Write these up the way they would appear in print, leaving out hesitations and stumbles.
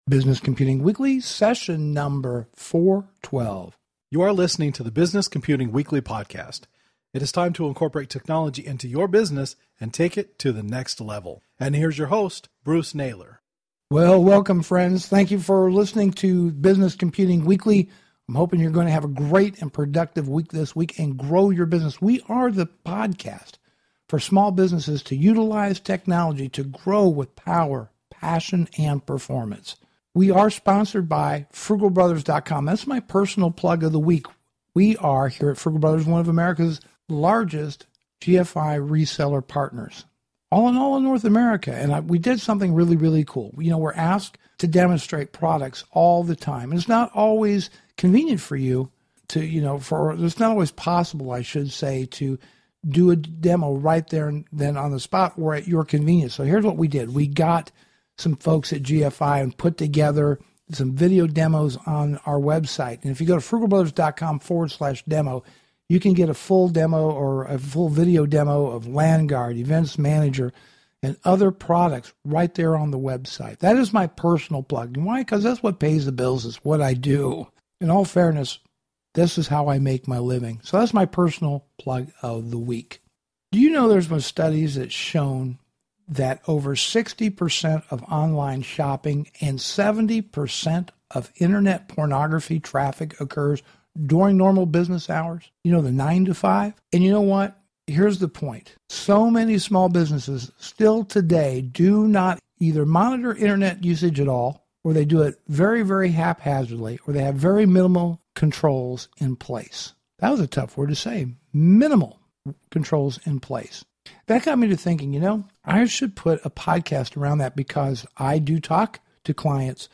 Business Computing Weekly, session number 412. You are listening to the Business Computing Weekly podcast. It is time to incorporate technology into your business and take it to the next level. And here's your host, Bruce Naylor. Well, welcome, friends. Thank you for listening to Business Computing Weekly. I'm hoping you're going to have a great and productive week this week and grow your business. We are the podcast for small businesses to utilize technology to grow with power, passion, and performance. We are sponsored by frugalbrothers.com. That's my personal plug of the week. We are, here at Frugal Brothers, one of America's largest GFI reseller partners. All in North America. And we did something really, really cool. We're asked to demonstrate products all the time. And it's not always convenient for you to, it's not always possible, I should say, to do a demo right there and then on the spot or at your convenience. So here's what we did. We got some folks at GFI and put together some video demos on our website. And if you go to frugalbrothers.com/demo, you can get a full demo or a full video demo of Landguard, Events Manager, and other products right there on the website. That is my personal plug. And why? Because that's what pays the bills. It's what I do. In all fairness, this is how I make my living. So that's my personal plug of the week. Do you know there's been studies that's shown that over 60% of online shopping and 70% of internet pornography traffic occurs during normal business hours? The 9 to 5? And you know what? Here's the point. So many small businesses still today do not either monitor internet usage at all, or they do it very, very haphazardly, or they have very minimal controls in place. That was a tough word to say. Minimal controls in place. That got me to thinking, I should put a podcast around that because I do talk to clients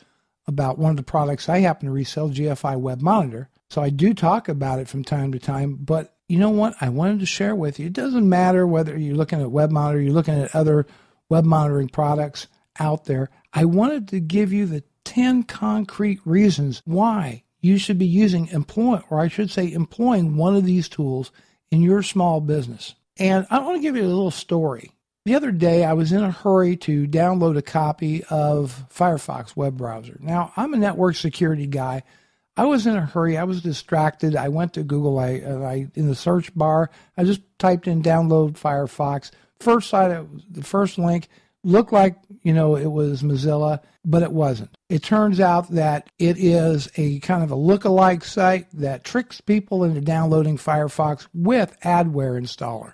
about one of the products I happen to resell, GFI Web Monitor. So I do talk about it from time to time, but you know what? I wanted to share with you. It doesn't matter whether you're looking at Web Monitor, you're looking at other web monitoring products out there. I wanted to give you the 10 concrete reasons why you should be employing one of these tools in your small business. And I want to give you a little story. The other day, I was in a hurry to download a copy of Firefox web browser. Now, I'm a network security guy. I was in a hurry. I was distracted. I went to Google. I in the search bar, I just typed in download Firefox. The first link looked like, it was Mozilla, but it wasn't. It turns out that it is a kind of a look-alike site that tricks people into downloading Firefox with an adware installer.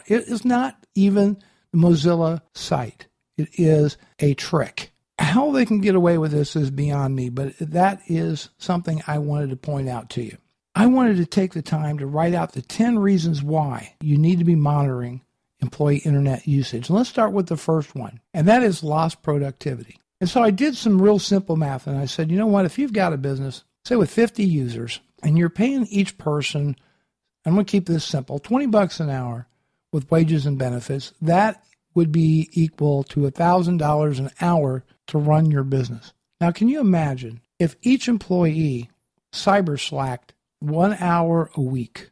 It is not even the Mozilla site. It is a trick. How they can get away with this is beyond me, but that is something I wanted to point out to you. I wanted to take the time to write out the 10 reasons why you need to be monitoring employee internet usage. And let's start with the first one, and that is lost productivity. And so I did some real simple math, and I said, you know what, if you've got a business, say with 50 users, and you're paying each person, I'm going to keep this simple, $20 an hour with wages and benefits, that would be equal to $1,000 an hour to run your business. Now, can you imagine if each employee cyber slacked 1 hour a week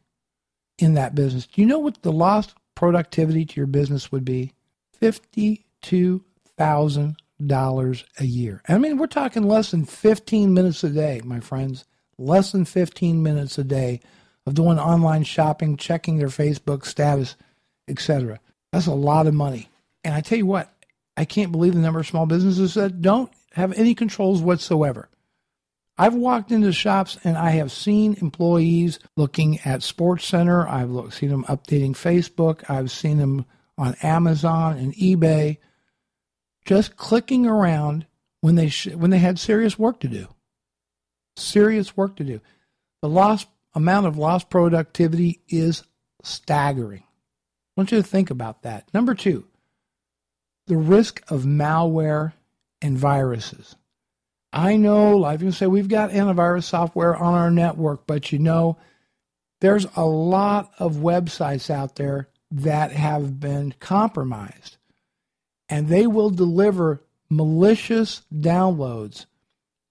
in that business? Do you know what the lost productivity to your business would be? $52,000 a year. I mean, we're talking less than 15 minutes a day, my friends. Less than 15 minutes a day of doing online shopping, checking their Facebook status, etc. That's a lot of money. And I tell you what, I can't believe the number of small businesses that don't have any controls whatsoever. I've walked into shops and I have seen employees looking at Sports Center. I've seen them updating Facebook. I've seen them on Amazon and eBay, just clicking around when they had serious work to do. The amount of lost productivity is staggering. I want you to think about that. Number 2, the risk of malware and viruses. I know, like you say, we've got antivirus software on our network, but there's a lot of websites out there that have been compromised, and they will deliver malicious downloads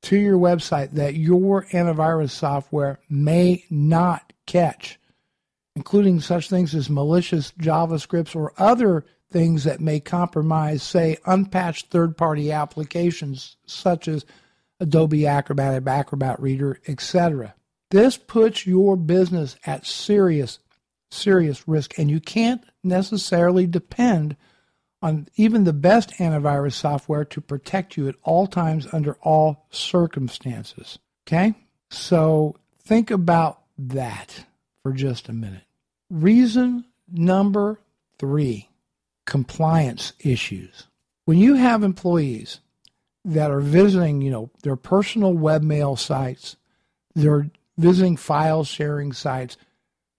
to your website that your antivirus software may not catch, including such things as malicious JavaScripts or other things that may compromise, say, unpatched third-party applications such as Adobe Acrobat, Acrobat Reader, etc. This puts your business at serious risk, and you can't necessarily depend on even the best antivirus software to protect you at all times under all circumstances. Okay? So think about that for just a minute. Reason number 3, compliance issues. When you have employees that are visiting, their personal webmail sites, they're visiting file sharing sites,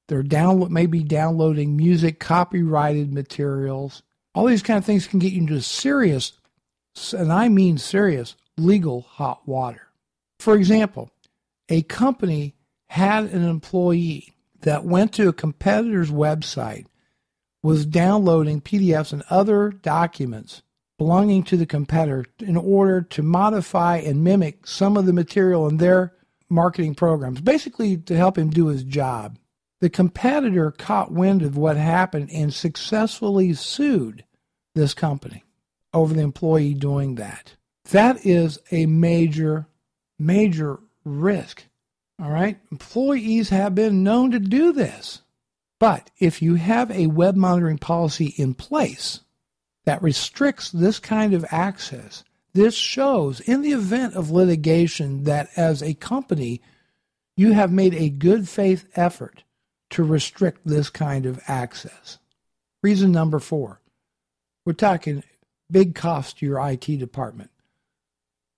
they're maybe downloading music, copyrighted materials, all these kind of things can get you into serious, and I mean serious, legal hot water. For example, a company had an employee that went to a competitor's website, was downloading PDFs and other documents belonging to the competitor in order to modify and mimic some of the material in their marketing programs, basically to help him do his job. The competitor caught wind of what happened and successfully sued this company over the employee doing that. That is a major risk. All right? Employees have been known to do this. But if you have a web monitoring policy in place that restricts this kind of access, this shows in the event of litigation that as a company, you have made a good faith effort to restrict this kind of access. Reason number 4, we're talking big cost to your IT department.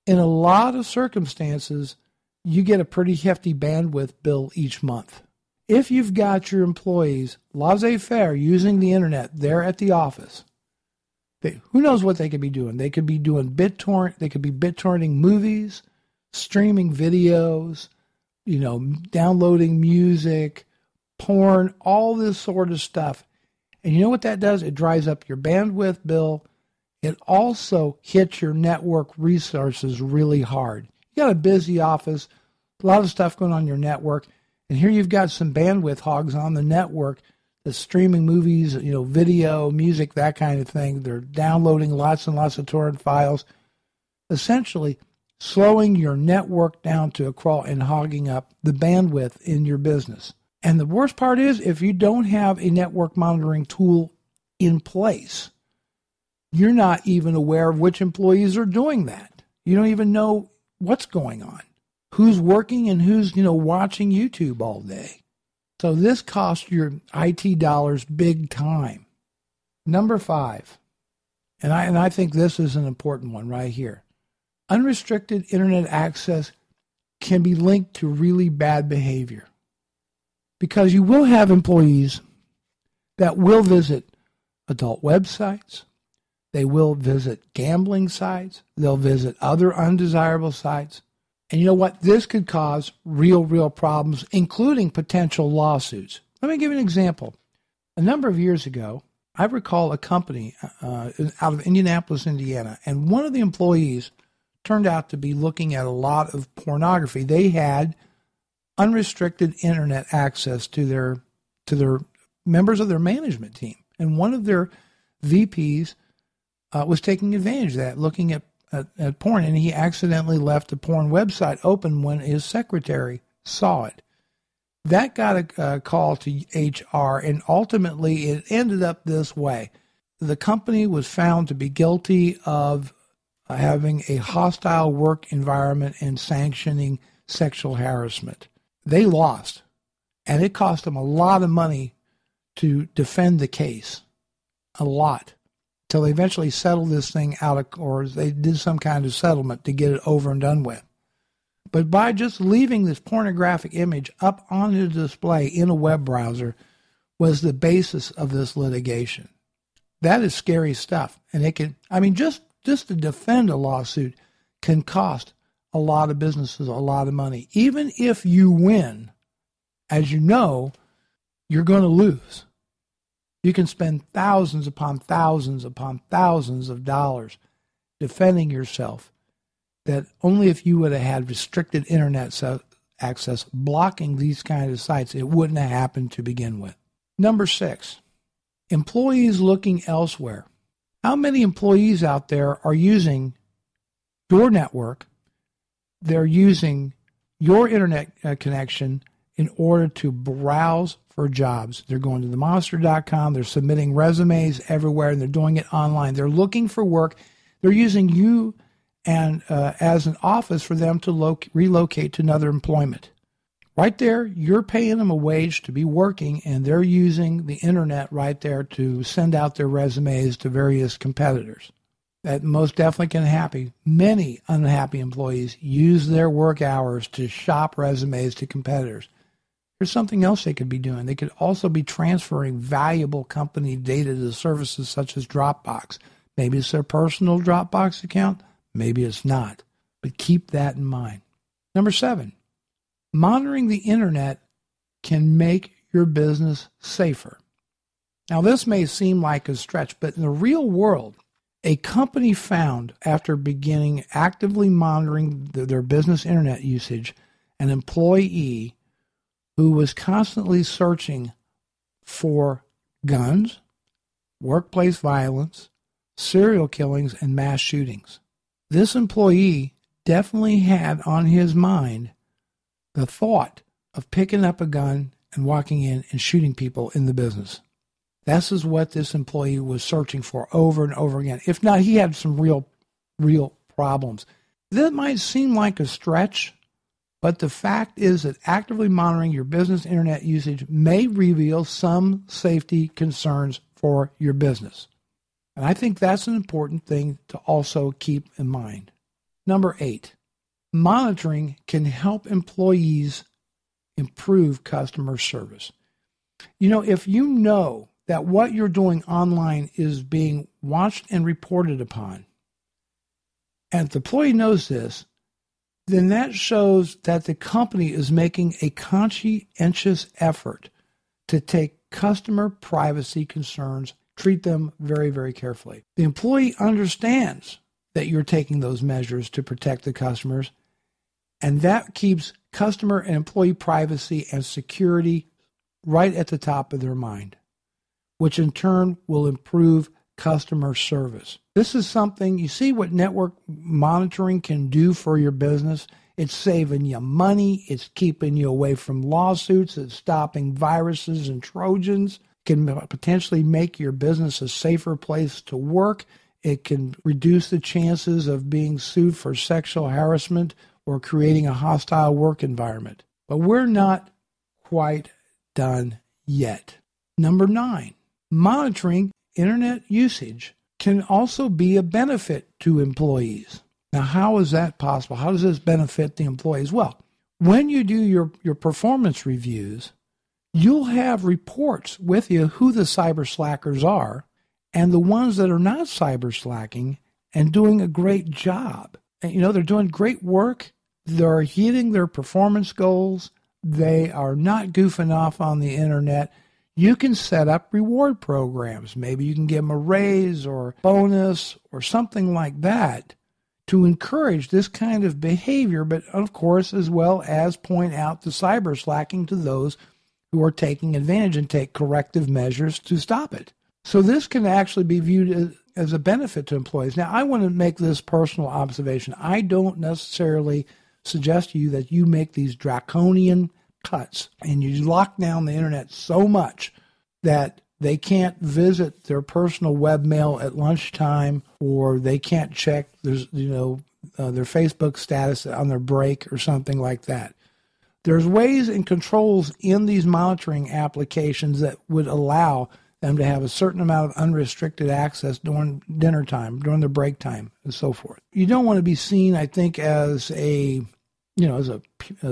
In a lot of circumstances, you get a pretty hefty bandwidth bill each month. If you've got your employees laissez-faire using the internet there at the office, who knows what they could be doing? They could be doing BitTorrent, they could be BitTorrenting movies, streaming videos, downloading music, porn, all this sort of stuff. And you know what that does? It drives up your bandwidth bill. It also hits your network resources really hard. You got a busy office, a lot of stuff going on in your network, and here you've got some bandwidth hogs on the network that's streaming movies, video, music, that kind of thing. They're downloading lots and lots of torrent files, essentially slowing your network down to a crawl and hogging up the bandwidth in your business. And the worst part is, if you don't have a network monitoring tool in place, you're not even aware of which employees are doing that. You don't even know what's going on, who's working and who's, watching YouTube all day. So this costs your IT dollars big time. Number 5, and I think this is an important one right here. Unrestricted internet access can be linked to really bad behavior, because you will have employees that will visit adult websites, they will visit gambling sites, they'll visit other undesirable sites. And you know what? This could cause real problems, including potential lawsuits. Let me give you an example. A number of years ago, I recall a company out of Indianapolis, Indiana, and one of the employees turned out to be looking at a lot of pornography. They had unrestricted internet access to their members of their management team, and one of their VPs was taking advantage of that, looking at porn, and he accidentally left the porn website open when his secretary saw it. That got a call to HR, and ultimately it ended up this way. The company was found to be guilty of having a hostile work environment and sanctioning sexual harassment. They lost, and it cost them a lot of money to defend the case, a lot, till they eventually settled this thing out, or they did some kind of settlement to get it over and done with. But by just leaving this pornographic image up on the display in a web browser was the basis of this litigation. That is scary stuff. And it can, just to defend a lawsuit can cost a lot of businesses a lot of money. Even if you win, as you know, you're going to lose. You can spend thousands upon thousands upon thousands of dollars defending yourself, that only if you would have had restricted internet access blocking these kind of sites, it wouldn't have happened to begin with. Number 6, Employees looking elsewhere. How many employees out there are using your network? They're using your internet connection in order to browse for jobs. They're going to themonster.com. They're submitting resumes everywhere, and they're doing it online. They're looking for work. They're using you and as an office for them to relocate to another employment. Right there, you're paying them a wage to be working, and they're using the internet right there to send out their resumes to various competitors. That most definitely can happen. Many unhappy employees use their work hours to shop resumes to competitors. There's something else they could be doing. They could also be transferring valuable company data to services such as Dropbox. Maybe it's their personal Dropbox account. Maybe it's not. But keep that in mind. Number 7. Monitoring the internet can make your business safer. Now, this may seem like a stretch, but in the real world, a company found after beginning actively monitoring their business internet usage, an employee who was constantly searching for guns, workplace violence, serial killings, and mass shootings. This employee definitely had on his mind the thought of picking up a gun and walking in and shooting people in the business. This is what this employee was searching for over and over again. If not, he had some real problems. That might seem like a stretch, but the fact is that actively monitoring your business internet usage may reveal some safety concerns for your business. And I think that's an important thing to also keep in mind. Number 8. Monitoring can help employees improve customer service. If you know that what you're doing online is being watched and reported upon, and if the employee knows this, then that shows that the company is making a conscientious effort to take customer privacy concerns, treat them very, very carefully. The employee understands that you're taking those measures to protect the customers, and that keeps customer and employee privacy and security right at the top of their mind, which in turn will improve customer service. This is something, you see what network monitoring can do for your business? It's saving you money. It's keeping you away from lawsuits. It's stopping viruses and Trojans. It can potentially make your business a safer place to work. It can reduce the chances of being sued for sexual harassment or creating a hostile work environment. But we're not quite done yet. Number 9, monitoring internet usage can also be a benefit to employees. Now, how is that possible? How does this benefit the employees? Well, when you do your performance reviews, you'll have reports with you who the cyber slackers are and the ones that are not cyber slacking and doing a great job. And, they're doing great work. They're hitting their performance goals. They are not goofing off on the internet. You can set up reward programs. Maybe you can give them a raise or bonus or something like that to encourage this kind of behavior, but of course, as well as point out the cyber slacking to those who are taking advantage and take corrective measures to stop it. So this can actually be viewed as a benefit to employees. Now, I want to make this personal observation. I don't necessarily suggest to you that you make these draconian cuts and you lock down the internet so much that they can't visit their personal webmail at lunchtime, or they can't check their Facebook status on their break or something like that. There's ways and controls in these monitoring applications that would allow them to have a certain amount of unrestricted access during dinner time, during their break time, and so forth. You don't want to be seen, I think, as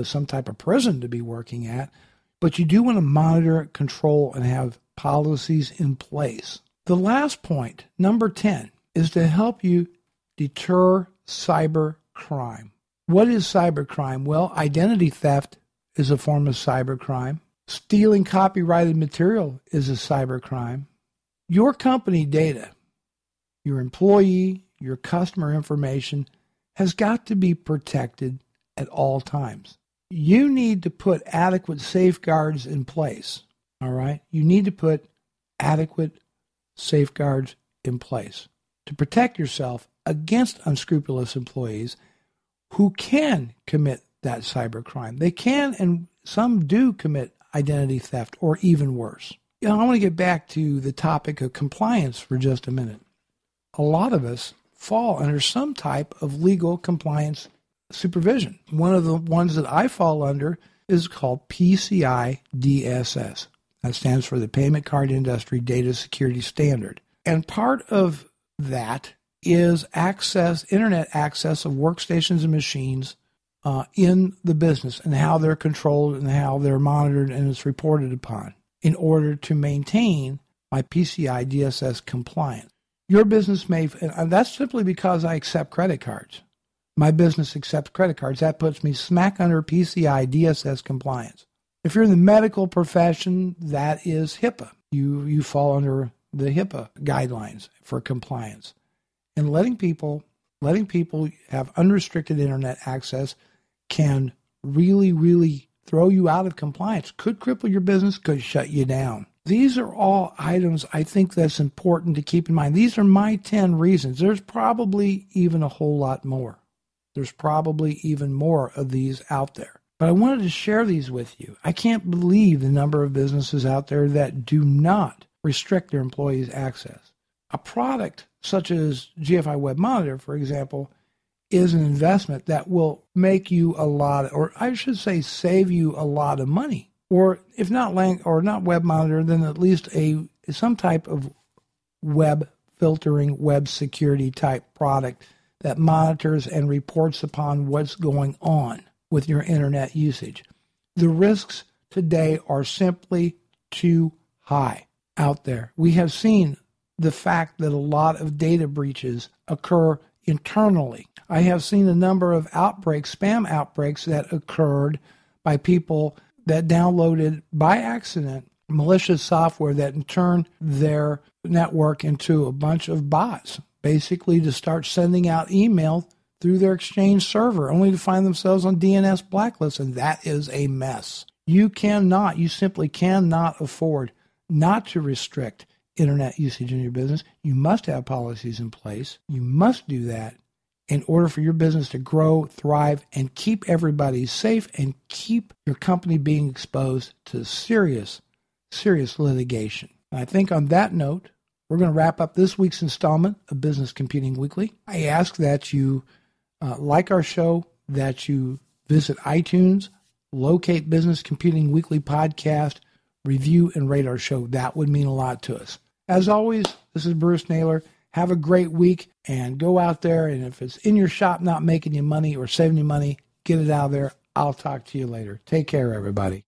some type of prison to be working at, but you do want to monitor, control, and have policies in place. The last point, number 10, is to help you deter cyber crime. What is cyber crime? Well, identity theft is a form of cyber crime. Stealing copyrighted material is a cyber crime. Your company data, your employee, your customer information has got to be protected at all times. You need to put adequate safeguards in place, all right? You need to put adequate safeguards in place to protect yourself against unscrupulous employees who can commit that cybercrime. They can, and some do commit identity theft or even worse. I want to get back to the topic of compliance for just a minute. A lot of us fall under some type of legal compliance supervision. One of the ones that I fall under is called PCI DSS. That stands for the Payment Card Industry Data Security Standard. And part of that is internet access of workstations and machines in the business and how they're controlled and how they're monitored and it's reported upon in order to maintain my PCI DSS compliance. Your business may, and that's simply because I accept credit cards. My business accepts credit cards. That puts me smack under PCI DSS compliance. If you're in the medical profession, that is HIPAA. You fall under the HIPAA guidelines for compliance. And letting people have unrestricted internet access can really, really throw you out of compliance. Could cripple your business, could shut you down. These are all items I think that's important to keep in mind. These are my 10 reasons. There's probably even a whole lot more. There's probably even more of these out there. But I wanted to share these with you. I can't believe the number of businesses out there that do not restrict their employees' access. A product such as GFI Web Monitor, for example, is an investment that will make you a lot, or I should say save you a lot of money. Or if not not Web Monitor, then at least some type of web filtering, web security type product that monitors and reports upon what's going on with your internet usage. The risks today are simply too high out there. We have seen the fact that a lot of data breaches occur internally. I have seen a number of outbreaks, spam outbreaks that occurred by people that downloaded by accident malicious software that in turn their network into a bunch of bots, basically to start sending out email through their Exchange server, only to find themselves on DNS blacklists, and that is a mess. You simply cannot afford not to restrict internet usage in your business. You must have policies in place. You must do that in order for your business to grow, thrive, and keep everybody safe and keep your company being exposed to serious, serious litigation. And I think on that note, we're going to wrap up this week's installment of Business Computing Weekly. I ask that you like our show, that you visit iTunes, locate Business Computing Weekly podcast, review and rate our show. That would mean a lot to us. As always, this is Bruce Naylor. Have a great week and go out there. And if it's in your shop not making you money or saving you money, get it out of there. I'll talk to you later. Take care, everybody.